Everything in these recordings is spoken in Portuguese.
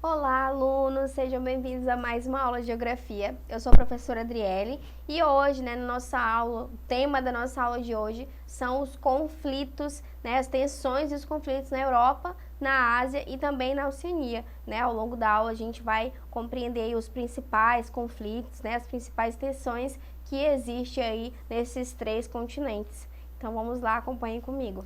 Olá, alunos! Sejam bem-vindos a mais uma aula de Geografia. Eu sou a professora Adriele e hoje, na nossa aula, o tema da nossa aula de hoje são os conflitos, as tensões e os conflitos na Europa, na Ásia e também na Oceania. Ao longo da aula a gente vai compreender aí os principais conflitos, as principais tensões que existem aí nesses três continentes. Então vamos lá, acompanhem comigo.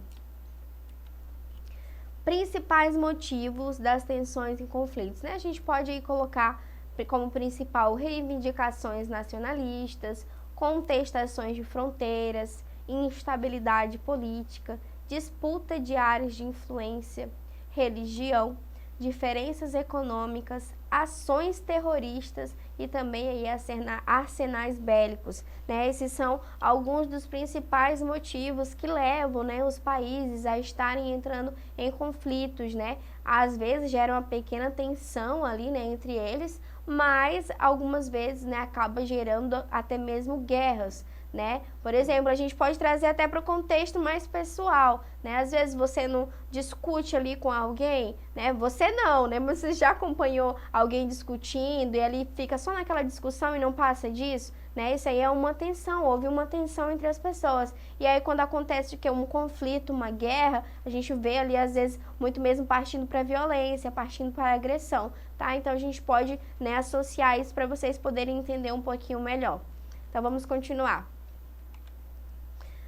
Principais motivos das tensões e conflitos, A gente pode aí colocar como principal reivindicações nacionalistas, contestações de fronteiras, instabilidade política, disputa de áreas de influência, religião, diferenças econômicas, ações terroristas e também aí arsenais bélicos. Esses são alguns dos principais motivos que levam os países a estarem entrando em conflitos. Às vezes gera uma pequena tensão ali entre eles, mas algumas vezes acaba gerando até mesmo guerras. Por exemplo, a gente pode trazer até para o contexto mais pessoal, Às vezes você não discute ali com alguém, Você não, mas você já acompanhou alguém discutindo e ali fica só naquela discussão e não passa disso, Isso aí é uma tensão, houve uma tensão entre as pessoas. E aí quando acontece que um conflito, uma guerra, a gente vê ali às vezes muito mesmo partindo para violência, partindo para agressão, tá? Então a gente pode, associar isso para vocês poderem entender um pouquinho melhor. Então vamos continuar.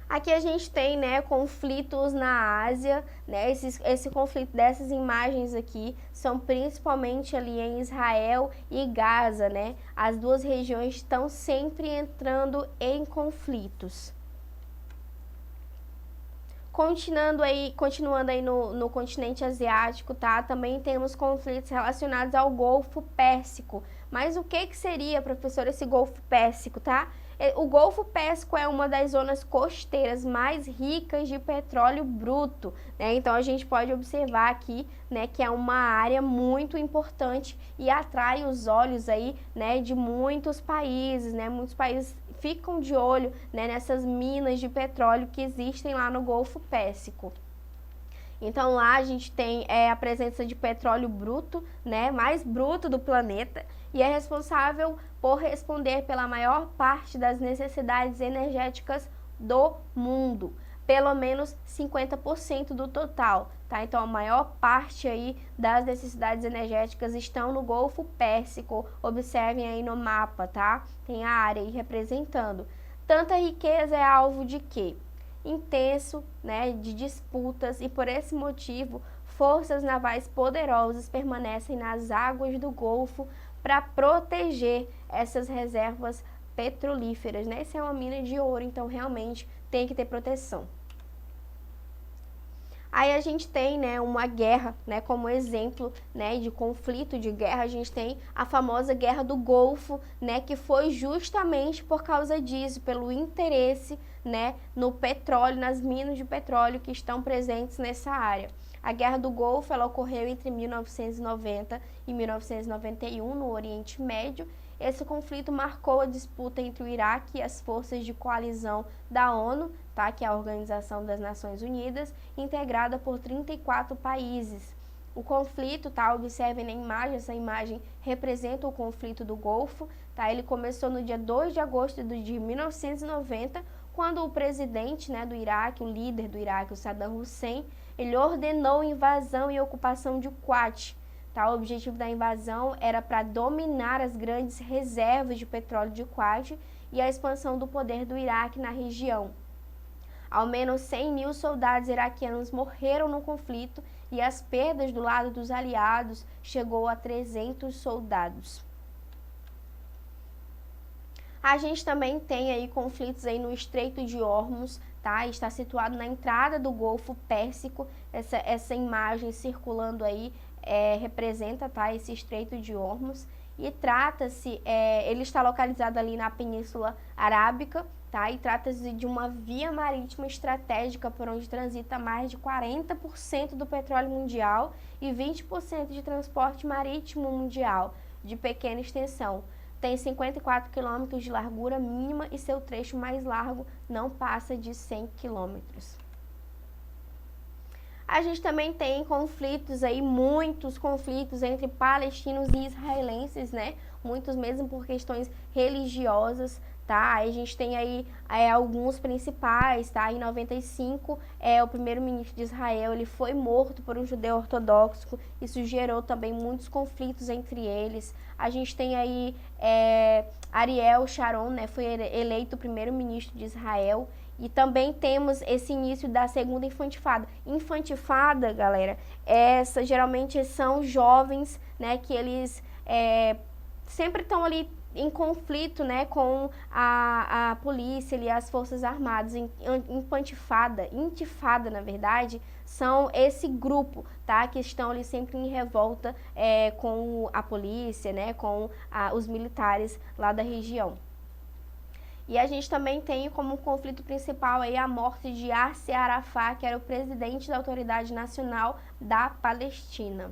Aqui a gente tem, conflitos na Ásia, esse conflito dessas imagens aqui são principalmente ali em Israel e Gaza, As duas regiões estão sempre entrando em conflitos. Continuando aí no continente asiático, tá? Também temos conflitos relacionados ao Golfo Pérsico. Mas o que seria, professor, esse Golfo Pérsico, tá? O Golfo Pérsico é uma das zonas costeiras mais ricas de petróleo bruto, Então a gente pode observar aqui, que é uma área muito importante e atrai os olhos aí, de muitos países, Muitos países ficam de olho, nessas minas de petróleo que existem lá no Golfo Pérsico. Então lá a gente tem a presença de petróleo bruto, mais bruto do planeta, e é responsável por responder pela maior parte das necessidades energéticas do mundo, pelo menos 50% do total, tá? Então a maior parte aí das necessidades energéticas estão no Golfo Pérsico. Observem aí no mapa, tá? Tem a área aí representando. Tanta riqueza é alvo de quê? Intenso, de disputas, e por esse motivo forças navais poderosas permanecem nas águas do Golfo para proteger essas reservas petrolíferas, Essa é uma mina de ouro, então realmente tem que ter proteção. Aí a gente tem, uma guerra, como exemplo, de conflito de guerra, a gente tem a famosa Guerra do Golfo, que foi justamente por causa disso, pelo interesse, no petróleo, nas minas de petróleo que estão presentes nessa área. A Guerra do Golfo, ela ocorreu entre 1990 e 1991 no Oriente Médio. Esse conflito marcou a disputa entre o Iraque e as forças de coalizão da ONU, tá? Que é a Organização das Nações Unidas, integrada por 34 países. O conflito, tá? Observem na imagem, essa imagem representa o conflito do Golfo, tá? Ele começou no dia 2 de agosto de 1990, quando o presidente, do Iraque, o líder do Iraque, o Saddam Hussein, ele ordenou invasão e ocupação de Kuwait. Tá? O objetivo da invasão era para dominar as grandes reservas de petróleo de Kuwait e a expansão do poder do Iraque na região. Ao menos 100 mil soldados iraquianos morreram no conflito e as perdas do lado dos aliados chegou a 300 soldados. A gente também tem aí conflitos aí no Estreito de Hormuz, tá? Está situado na entrada do Golfo Pérsico. Essa imagem circulando aí representa, tá, esse Estreito de Hormuz. E trata-se, ele está localizado ali na Península Arábica, tá? E trata-se de uma via marítima estratégica por onde transita mais de 40% do petróleo mundial e 20% de transporte marítimo mundial de pequena extensão. Tem 54 quilômetros de largura mínima e seu trecho mais largo não passa de 100 quilômetros. A gente também tem conflitos aí, muitos conflitos entre palestinos e israelenses, né? Muitos mesmo por questões religiosas, tá? A gente tem aí alguns principais, tá? Em 95, o primeiro-ministro de Israel, ele foi morto por um judeu ortodoxo. Isso gerou também muitos conflitos entre eles. A gente tem aí Ariel Sharon, né? Foi eleito primeiro-ministro de Israel. E também temos esse início da segunda infantifada. Infantifada, galera, geralmente são jovens, né, que eles sempre estão ali em conflito, né, com a polícia e as forças armadas. Intifada, na verdade, são esse grupo, tá, que estão ali sempre em revolta com a polícia, né, com os militares lá da região. E a gente também tem como conflito principal aí a morte de Yasser Arafat, que era o presidente da Autoridade Nacional da Palestina.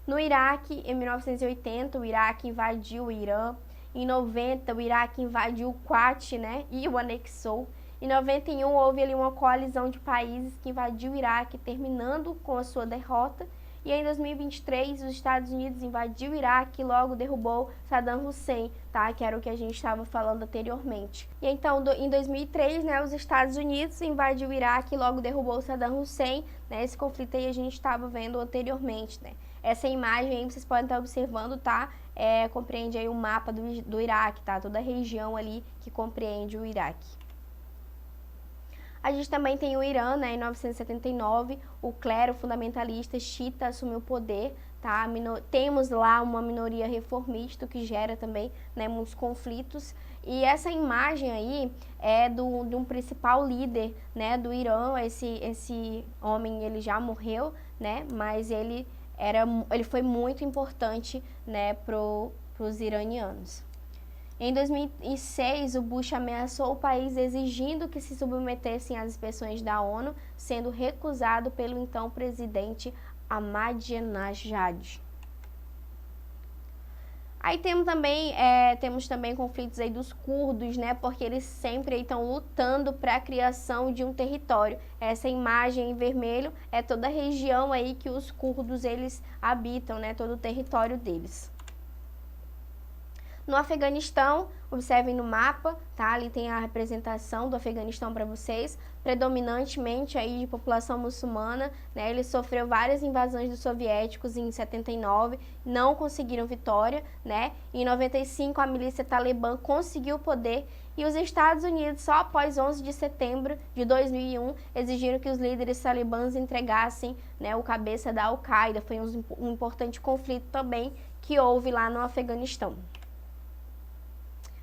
No Iraque, em 1980, o Iraque invadiu o Irã. Em 90, o Iraque invadiu o Kuwait, né, e o anexou. Em 91, houve ali uma coalizão de países que invadiu o Iraque, terminando com a sua derrota. E em 2023, os Estados Unidos invadiu o Iraque e logo derrubou Saddam Hussein, tá? Que era o que a gente estava falando anteriormente. E então, em 2003, né, os Estados Unidos invadiu o Iraque e logo derrubou Saddam Hussein, né? Esse conflito aí a gente estava vendo anteriormente, né? Essa imagem aí vocês podem estar observando, tá? Compreende aí o mapa do Iraque, tá? Toda a região ali que compreende o Iraque. A gente também tem o Irã, né, em 1979, o clero fundamentalista xiita assumiu o poder, tá? Temos lá uma minoria reformista que gera também, né, muitos conflitos. E essa imagem aí é de um principal líder, né, do Irã. Esse homem, ele já morreu, né, mas ele foi muito importante, né, pros iranianos. Em 2006, o Bush ameaçou o país exigindo que se submetessem às inspeções da ONU, sendo recusado pelo então presidente Ahmadinejad. Aí temos também conflitos aí dos curdos, né? Porque eles sempre estão lutando para a criação de um território. Essa imagem em vermelho é toda a região aí que os curdos eles habitam, né? Todo o território deles. No Afeganistão, observem no mapa, tá? Ali tem a representação do Afeganistão para vocês, predominantemente aí de população muçulmana, né? Ele sofreu várias invasões dos soviéticos em 79, não conseguiram vitória, né? Em 95 a milícia talibã conseguiu o poder e os Estados Unidos, só após 11 de setembro de 2001, exigiram que os líderes talibãs entregassem, né, o cabeça da Al-Qaeda. Foi um importante conflito também que houve lá no Afeganistão.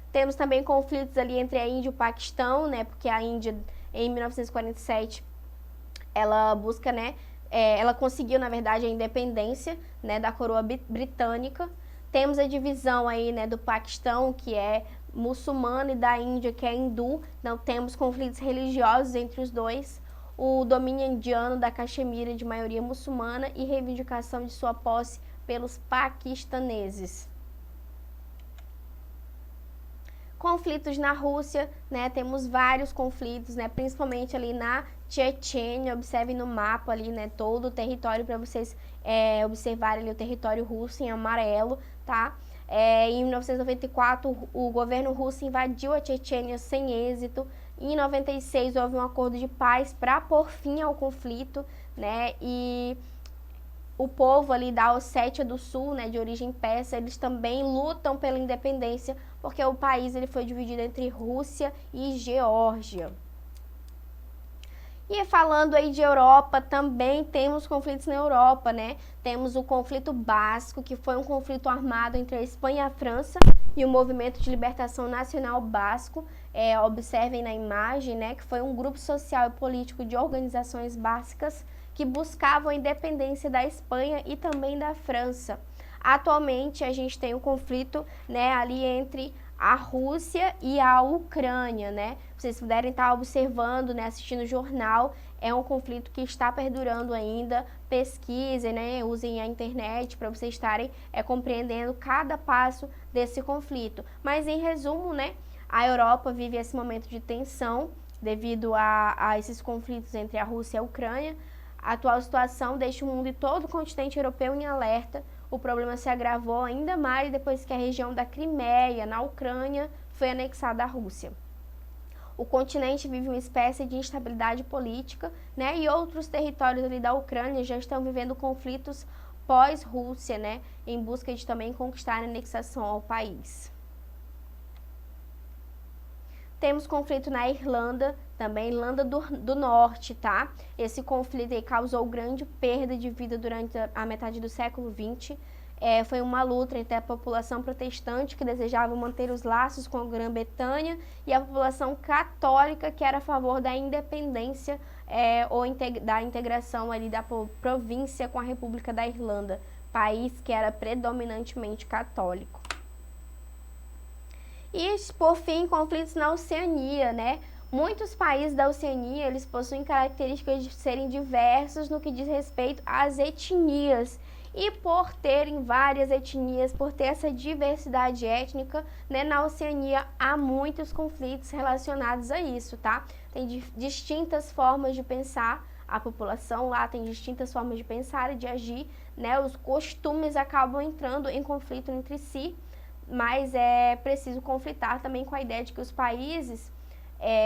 Temos também conflitos ali entre a Índia e o Paquistão, né? Porque a Índia, em 1947, ela busca, né? Ela conseguiu, na verdade, a independência, né, da coroa britânica. Temos a divisão aí, né, do Paquistão, que é muçulmano, e da Índia, que é hindu. Então, temos conflitos religiosos entre os dois. O domínio indiano da Caxemira, de maioria muçulmana, e reivindicação de sua posse pelos paquistaneses. Conflitos na Rússia, né? Temos vários conflitos, né? Principalmente ali na Chechênia. Observem no mapa ali, né? Todo o território para vocês observarem ali o território russo em amarelo, tá? Em 1994, o governo russo invadiu a Chechênia sem êxito. Em 96, houve um acordo de paz para pôr fim ao conflito, né? E o povo ali da Ossétia do Sul, né, de origem persa, eles também lutam pela independência, porque o país ele foi dividido entre Rússia e Geórgia. E falando aí de Europa, também temos conflitos na Europa, né? Temos o conflito basco, que foi um conflito armado entre a Espanha e a França e o Movimento de Libertação Nacional Basco. Observem na imagem, né, que foi um grupo social e político de organizações bascas que buscavam a independência da Espanha e também da França. Atualmente, a gente tem um conflito, né, ali entre a Rússia e a Ucrânia, né? Vocês puderem estar observando, né, assistindo o jornal, é um conflito que está perdurando ainda. Pesquisem, né, usem a internet para vocês estarem compreendendo cada passo desse conflito. Mas em resumo, né, a Europa vive esse momento de tensão devido a esses conflitos entre a Rússia e a Ucrânia. A atual situação deixa o mundo e todo o continente europeu em alerta. O problema se agravou ainda mais depois que a região da Crimeia, na Ucrânia, foi anexada à Rússia. O continente vive uma espécie de instabilidade política, né? E outros territórios ali da Ucrânia já estão vivendo conflitos pós-Rússia, né? Em busca de também conquistar a anexação ao país. Temos conflito na Irlanda, também Irlanda do Norte, tá? Esse conflito aí causou grande perda de vida durante a metade do século XX. Foi uma luta entre a população protestante, que desejava manter os laços com a Grã-Bretanha, e a população católica, que era a favor da independência ou da integração ali da província com a República da Irlanda, país que era predominantemente católico. E, por fim, conflitos na Oceania, né? Muitos países da Oceania, eles possuem características de serem diversos no que diz respeito às etnias. E por terem várias etnias, por ter essa diversidade étnica, né, na Oceania há muitos conflitos relacionados a isso, tá? Tem distintas formas de pensar, a população lá tem distintas formas de pensar e de agir, né? Os costumes acabam entrando em conflito entre si, mas é preciso conflitar também com a ideia de que os países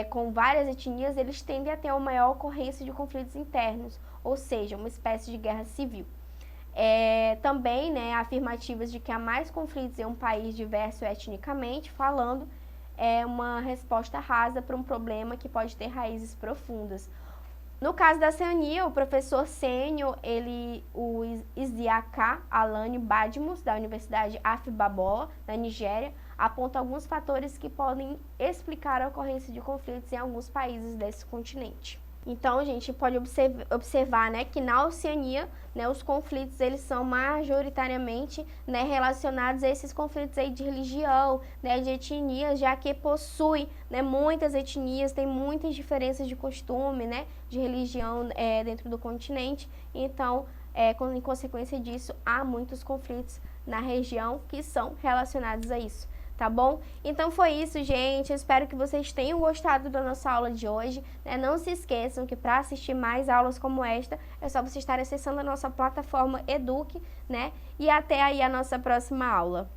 com várias etnias, eles tendem a ter uma maior ocorrência de conflitos internos, ou seja, uma espécie de guerra civil. Também, né, afirmativas de que há mais conflitos em um país diverso etnicamente falando é uma resposta rasa para um problema que pode ter raízes profundas. No caso da Oceania, o professor sênior, o Isiaka Alani Badmus, da Universidade Afibabol, da Nigéria, aponta alguns fatores que podem explicar a ocorrência de conflitos em alguns países desse continente. Então, a gente pode observar, né, que na Oceania, né, os conflitos eles são majoritariamente, né, relacionados a esses conflitos aí de religião, né, de etnias, já que possui, né, muitas etnias, tem muitas diferenças de costume, né, de religião dentro do continente. Então, em consequência disso, há muitos conflitos na região que são relacionados a isso. Tá bom? Então foi isso, gente. Eu espero que vocês tenham gostado da nossa aula de hoje, né? Não se esqueçam que para assistir mais aulas como esta, é só você estar acessando a nossa plataforma Eduque, né? E até aí a nossa próxima aula.